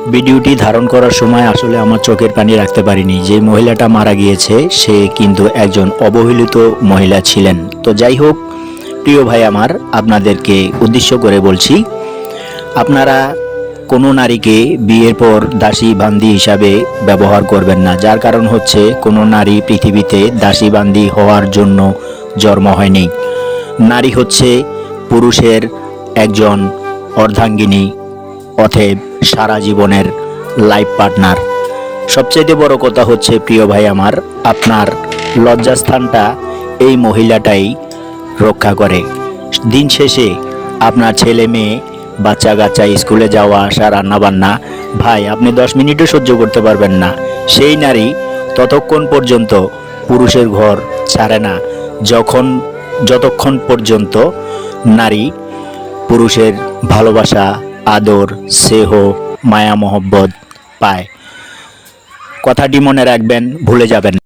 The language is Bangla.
ভিডিওটি ধারণ করার সময় আসলে আমার চোখের পানি রাখতে পারিনি। যে মহিলাটা মারা গিয়েছে সে কিন্তু একজন অবহেলিত মহিলা ছিলেন। তো যাই হোক, প্রিয় ভাই আমার, আপনাদেরকে উদ্দেশ্য করে বলছি, আপনারা কোনো নারীকে বিয়ের পর দাসী বান্দি হিসাবে ব্যবহার করবেন না। যার কারণ হচ্ছে, কোনো নারী পৃথিবীতে দাসী বান্দি হওয়ার জন্য জন্ম হয়নি। নারী হচ্ছে পুরুষের একজন অর্ধাঙ্গিনী, অতএব সারা জীবনের লাইফ পার্টনার। সবচেয়ে বড় কথা হচ্ছে, প্রিয় ভাই আমার, আপনার লজ্জাস্থানটা এই মহিলাটাই রক্ষা করে। দিন শেষে আপনার ছেলে মেয়ে, বাচ্চা কাচ্চা, স্কুলে যাওয়া আসা, রান্নাবান্না, ভাই আপনি 10 মিনিটও সহ্য করতে পারবেন না। সেই নারী ততক্ষণ পর্যন্ত পুরুষের ঘর ছাড়ে না যতক্ষণ পর্যন্ত নারী পুরুষের ভালোবাসা, আদর, স্নেহ, মায়া মহব্বত পায়। কথাটি মনে রাখবেন, ভুলে যাবেন না।